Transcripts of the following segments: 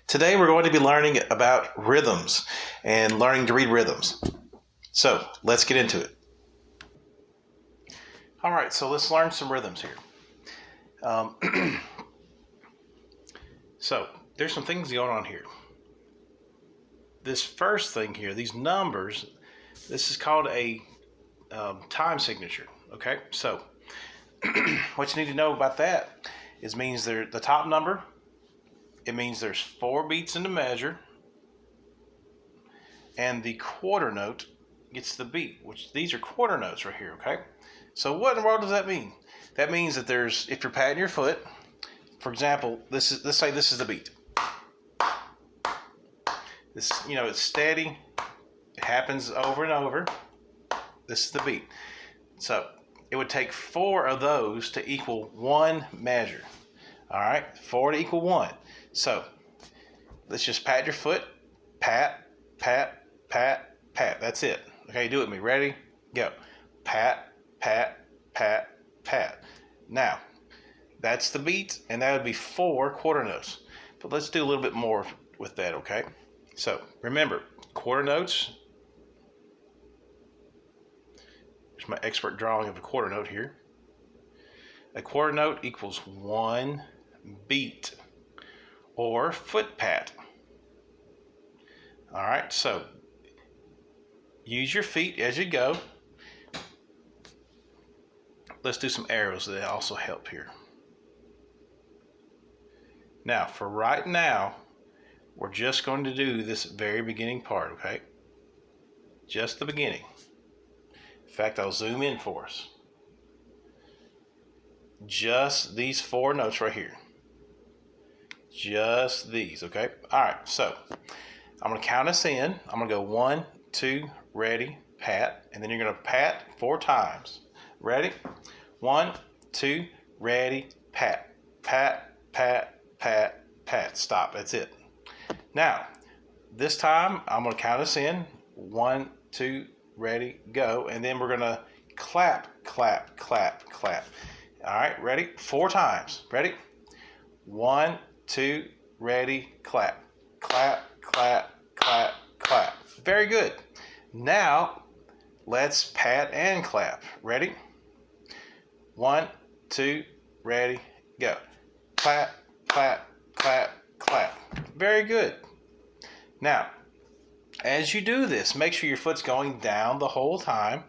Today we're going to be learning about rhythms and learning to read rhythms. So let's get into it. All right, so let's learn some rhythms here. So there's some things going on here. This first thing here, these numbers, this is called a time signature. Okay, so what you need to know about that is means the top number. It means there's 4 beats in the measure, and the quarter note gets the beat, which these are quarter notes right here, okay? So what in the world does that mean? That means that if you're patting your foot, for example, let's say this is the beat. This, it's steady. It happens over and over. This is the beat. So it would take 4 of those to equal 1 measure. All right, 4 to equal 1. So let's just pat your foot. Pat, pat, pat, pat. That's it. Okay, do it with me. Ready? Go. Pat, pat, pat, pat. Now, that's the beat, and that would be 4 quarter notes. But let's do a little bit more with that, okay? So remember, quarter notes. Here's my expert drawing of a quarter note here. A quarter note equals 1 beat or foot pat. All right, so use your feet as you go. Let's do some arrows that also help here. Now, for right now, we're just going to do this very beginning part, okay? Just the beginning. In fact, I'll zoom in for us. Just these 4 notes right here. Just these, okay? All right, so I'm going to count us in. I'm going to go 1, 2, ready, pat. And then you're going to pat 4 times. Ready? 1, 2, ready, pat. Pat, pat, pat, pat. Stop. That's it. Now, this time I'm going to count us in. 1, 2, ready, go. And then we're going to clap, clap, clap, clap. All right, ready? 4 times. Ready? 1, 2, ready, clap. Clap, clap, clap, clap. Very good. Now, let's pat and clap. Ready? 1, 2, ready, go. Clap, clap, clap, clap. Very good. Now, as you do this, make sure your foot's going down the whole time.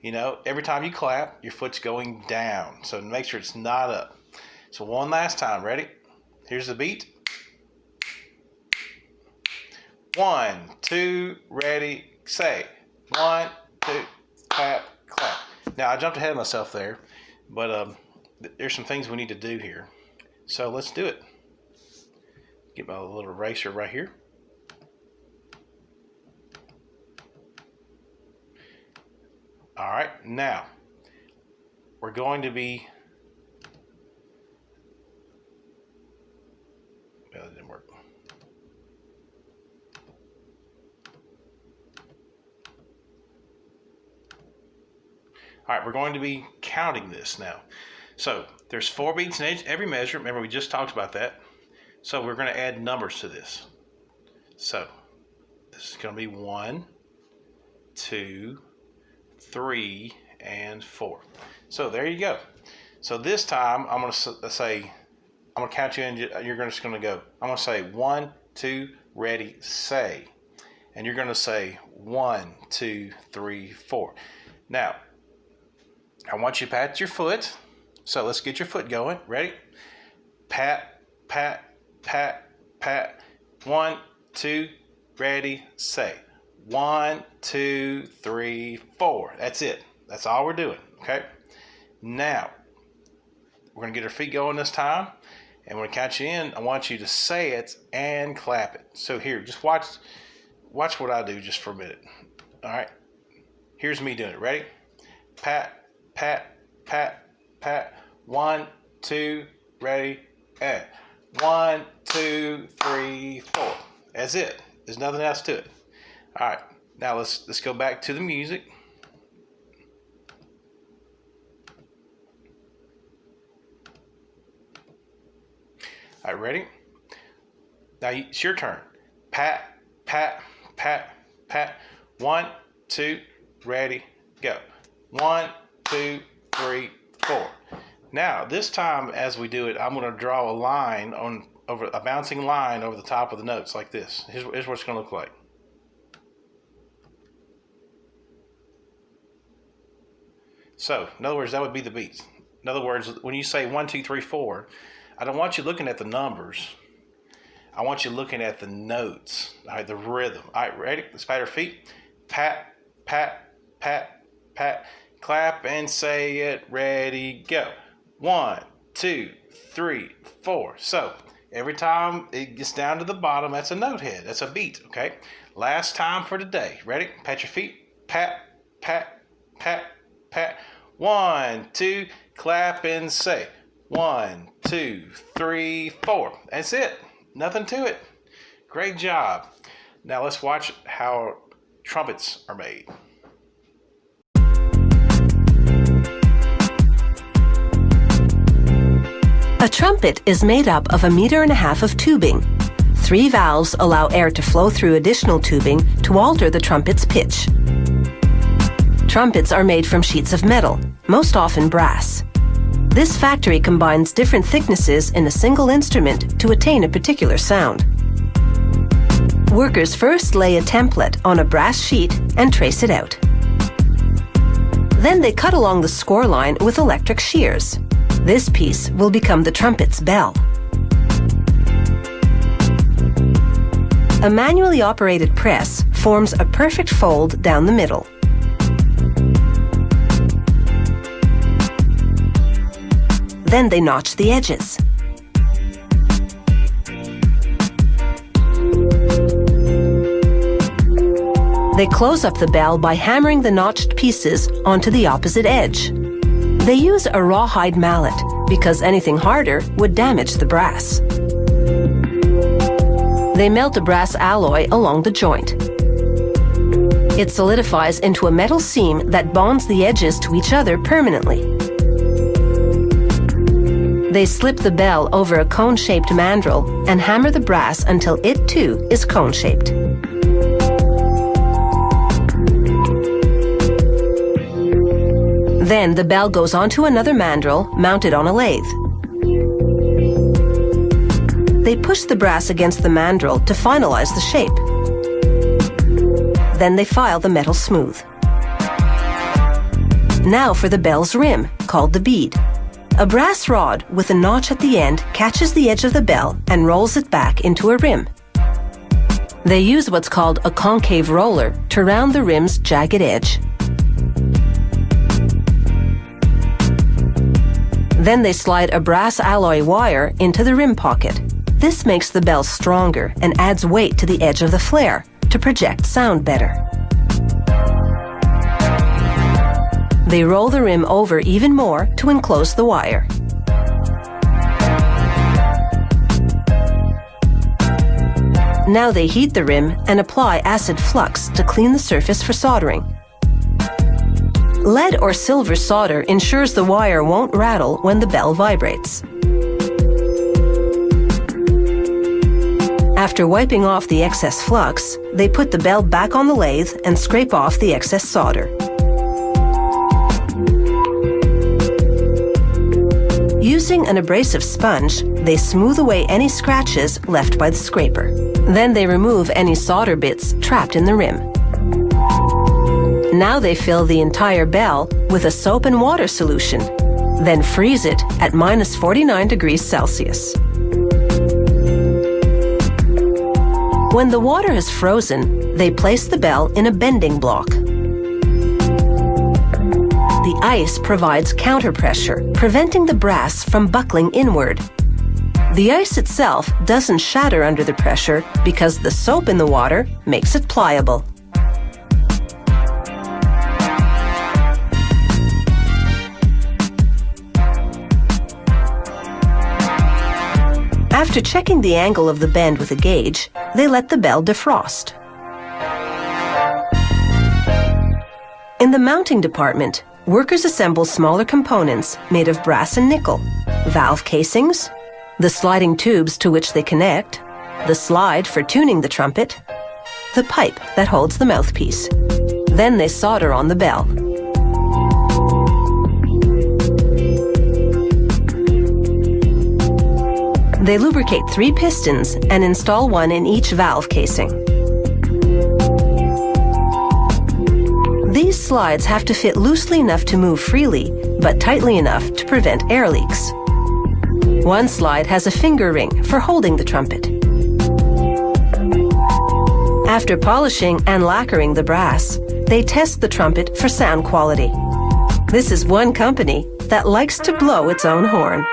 Every time you clap, your foot's going down. So make sure it's not up. So one last time. Ready? Here's the beat. 1, 2, ready, say. 1, 2, clap, clap. Now, I jumped ahead of myself there, but there's some things we need to do here. So let's do it. Get my little eraser right here. All right, now we're going to be, well, it didn't work. All right, we're going to be counting this now. So there's 4 beats in every measure. Remember, we just talked about that. So we're going to add numbers to this. So this is going to be 1, 2, 3, and 4. So there you go. So this time I'm going to say, I'm going to count you in. You're just going to go. I'm going to say 1, 2, ready, say, and you're going to say 1, 2, 3, 4. Now, I want you to pat your foot. So let's get your foot going. Ready? Pat, pat, pat, pat. 1, 2, ready, say. 1, 2, 3, 4. That's it. That's all we're doing. Okay. Now, we're going to get our feet going this time. And when I count you in, I want you to say it and clap it. So here, just watch what I do just for a minute. All right. Here's me doing it. Ready? Pat, pat, pat, pat. 1, 2, ready, and 1, 2, 3, 4. That's it. There's nothing else to it. All right, now let's go back to the music. All right, ready? Now it's your turn. Pat, pat, pat, pat. 1, 2, ready, go. 1, 2, 3, 4. Now this time, as we do it, I'm going to draw a line over a bouncing line over the top of the notes like this. Here's what it's going to look like. So, in other words, that would be the beats. In other words, when you say 1, 2, 3, 4, I don't want you looking at the numbers. I want you looking at the notes, all right, the rhythm. All right, ready? Let's pat our feet. Pat, pat, pat, pat. Clap and say it. Ready, go. 1, 2, 3, 4. So, every time it gets down to the bottom, that's a note head. That's a beat, okay? Last time for today. Ready? Pat your feet. Pat, pat, pat, pat. 1, 2, clap and say 1, 2, 3, 4. That's it. Nothing to it. Great job. Now let's watch how trumpets are made. A trumpet is made up of 1.5 meters of tubing. 3 valves allow air to flow through additional tubing to alter the trumpet's pitch. Trumpets are made from sheets of metal, most often brass. This factory combines different thicknesses in a single instrument to attain a particular sound. Workers first lay a template on a brass sheet and trace it out. Then they cut along the score line with electric shears. This piece will become the trumpet's bell. A manually operated press forms a perfect fold down the middle. Then they notch the edges. They close up the bell by hammering the notched pieces onto the opposite edge. They use a rawhide mallet because anything harder would damage the brass. They melt a brass alloy along the joint. It solidifies into a metal seam that bonds the edges to each other permanently. They slip the bell over a cone-shaped mandrel and hammer the brass until it too is cone-shaped. Then the bell goes onto another mandrel mounted on a lathe. They push the brass against the mandrel to finalize the shape. Then they file the metal smooth. Now for the bell's rim, called the bead. A brass rod with a notch at the end catches the edge of the bell and rolls it back into a rim. They use what's called a concave roller to round the rim's jagged edge. Then they slide a brass alloy wire into the rim pocket. This makes the bell stronger and adds weight to the edge of the flare to project sound better. They roll the rim over even more to enclose the wire. Now they heat the rim and apply acid flux to clean the surface for soldering. Lead or silver solder ensures the wire won't rattle when the bell vibrates. After wiping off the excess flux, they put the bell back on the lathe and scrape off the excess solder. Using an abrasive sponge, they smooth away any scratches left by the scraper. Then they remove any solder bits trapped in the rim. Now they fill the entire bell with a soap and water solution, then freeze it at -49 degrees Celsius. When the water has frozen, they place the bell in a bending block. The ice provides counterpressure, preventing the brass from buckling inward. The ice itself doesn't shatter under the pressure because the soap in the water makes it pliable. After checking the angle of the bend with a gauge, they let the bell defrost. In the mounting department, workers assemble smaller components made of brass and nickel, valve casings, the sliding tubes to which they connect, the slide for tuning the trumpet, the pipe that holds the mouthpiece. Then they solder on the bell. They lubricate 3 pistons and install one in each valve casing. These slides have to fit loosely enough to move freely, but tightly enough to prevent air leaks. One slide has a finger ring for holding the trumpet. After polishing and lacquering the brass, they test the trumpet for sound quality. This is one company that likes to blow its own horn.